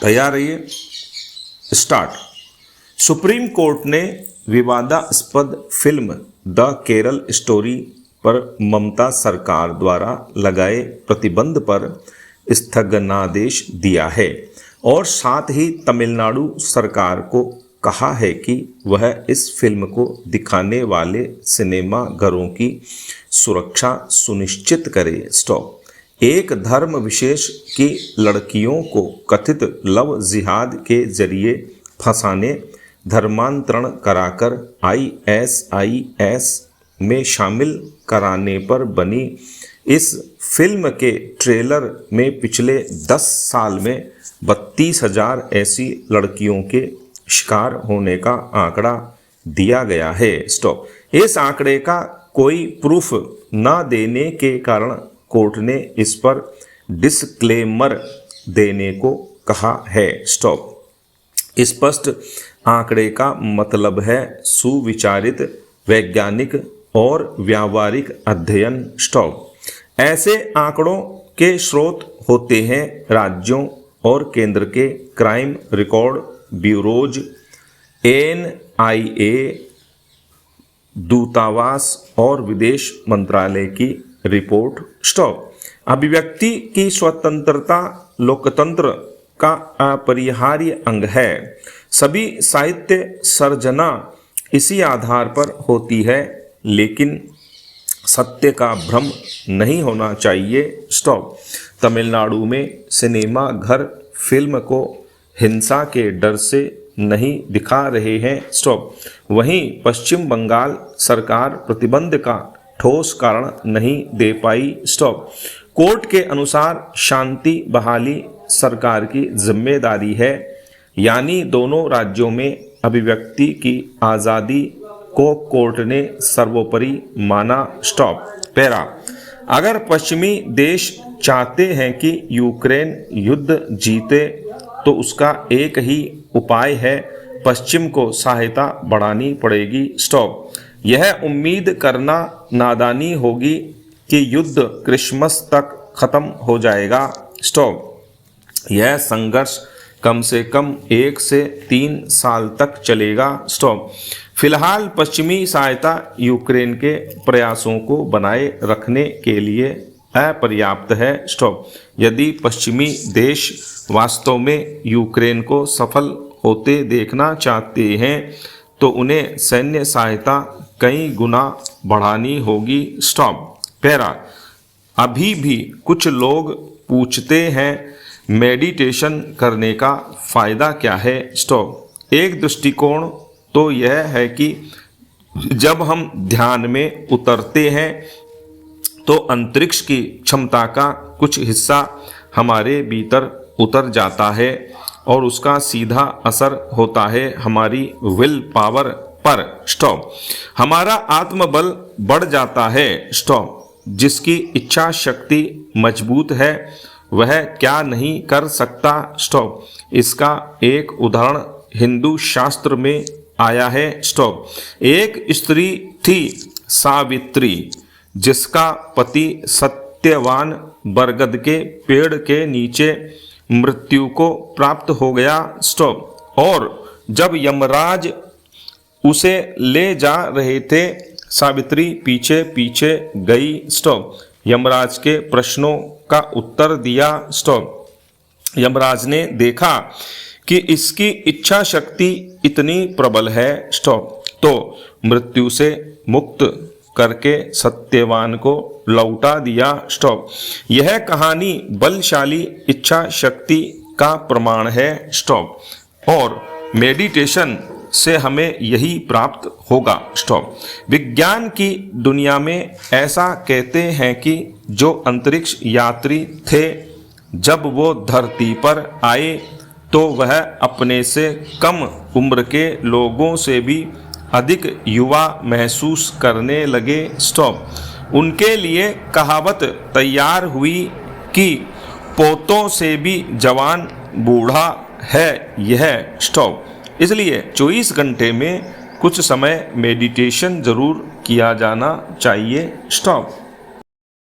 तैयार रहिए, start. Supreme court ने विवादास्पद फिल्म द केरल स्टोरी पर ममता सरकार द्वारा लगाए प्रतिबंध पर स्थगनादेश दिया है और साथ ही तमिलनाडु सरकार को कहा है कि वह इस फिल्म को दिखाने वाले सिनेमा घरों की सुरक्षा सुनिश्चित करे। स्टॉप। एक धर्म विशेष की लड़कियों को कथित लव जिहाद के जरिए फंसाने, धर्मांतरण कराकर ISIS में शामिल कराने पर बनी इस फिल्म के ट्रेलर में पिछले 10 साल में 32,000 ऐसी लड़कियों के शिकार होने का आंकड़ा दिया गया है। स्टॉप। इस आंकड़े का कोई प्रूफ न देने के कारण कोर्ट ने इस पर डिस्क्लेमर देने को कहा है। स्टॉप। स्पष्ट आंकड़े का मतलब है सुविचारित वैज्ञानिक और व्यावहारिक अध्ययन। स्टॉप। ऐसे आंकड़ों के स्रोत होते हैं राज्यों और केंद्र के क्राइम रिकॉर्ड ब्यूरोज, NIA, दूतावास और विदेश मंत्रालय की रिपोर्ट। स्टॉप। अभिव्यक्ति की स्वतंत्रता लोकतंत्र का अपरिहार्य अंग है। सभी साहित्य सर्जना इसी आधार पर होती है, लेकिन सत्य का भ्रम नहीं होना चाहिए। स्टॉप। तमिलनाडु में सिनेमा घर फिल्म को हिंसा के डर से नहीं दिखा रहे हैं। स्टॉप। वहीं पश्चिम बंगाल सरकार प्रतिबंध का ठोस कारण नहीं दे पाई। स्टॉप। कोर्ट के अनुसार शांति बहाली सरकार की जिम्मेदारी है, यानी दोनों राज्यों में अभिव्यक्ति की आज़ादी को कोर्ट ने सर्वोपरि माना। स्टॉप। पैरा। अगर पश्चिमी देश चाहते हैं कि यूक्रेन युद्ध जीते तो उसका एक ही उपाय है, पश्चिम को सहायता बढ़ानी पड़ेगी। स्टॉप। यह उम्मीद करना नादानी होगी कि युद्ध क्रिसमस तक खत्म हो जाएगा। स्टॉप। यह संघर्ष कम से कम 1 से 3 साल तक चलेगा। स्टॉप। फिलहाल पश्चिमी सहायता यूक्रेन के प्रयासों को बनाए रखने के लिए अपर्याप्त है। स्टॉप। यदि पश्चिमी देश वास्तव में यूक्रेन को सफल होते देखना चाहते हैं तो उन्हें सैन्य सहायता कई गुना बढ़ानी होगी। स्टॉप। पैरा। अभी भी कुछ लोग पूछते हैं मेडिटेशन करने का फ़ायदा क्या है। स्टॉप। एक दृष्टिकोण तो यह है कि जब हम ध्यान में उतरते हैं तो अंतरिक्ष की क्षमता का कुछ हिस्सा हमारे भीतर उतर जाता है और उसका सीधा असर होता है हमारी विल पावर पर। स्टॉप। हमारा आत्मबल बढ़ जाता है। स्टॉप। जिसकी इच्छा शक्ति मजबूत है वह क्या नहीं कर सकता। स्टॉप। इसका एक उदाहरण हिंदू शास्त्र में आया है। स्टॉप। एक स्त्री थी सावित्री, जिसका पति सत्यवान बरगद के पेड़ के नीचे मृत्यु को प्राप्त हो गया। स्टॉप। और जब यमराज उसे ले जा रहे थे, सावित्री पीछे पीछे गई। स्टॉप। यमराज के प्रश्नों का उत्तर दिया। स्टॉप। यमराज ने देखा कि इसकी इच्छा शक्ति इतनी प्रबल है। स्टॉप। तो मृत्यु से मुक्त करके सत्यवान को लौटा दिया। स्टॉप। यह कहानी बलशाली इच्छा शक्ति का प्रमाण है। स्टॉप। और मेडिटेशन से हमें यही प्राप्त होगा। स्टॉप। विज्ञान की दुनिया में ऐसा कहते हैं कि जो अंतरिक्ष यात्री थे, जब वो धरती पर आए तो वह अपने से कम उम्र के लोगों से भी अधिक युवा महसूस करने लगे। स्टॉप। उनके लिए कहावत तैयार हुई कि पोतों से भी जवान बूढ़ा है यह। स्टॉप। इसलिए 24 घंटे में कुछ समय मेडिटेशन जरूर किया जाना चाहिए। स्टॉप।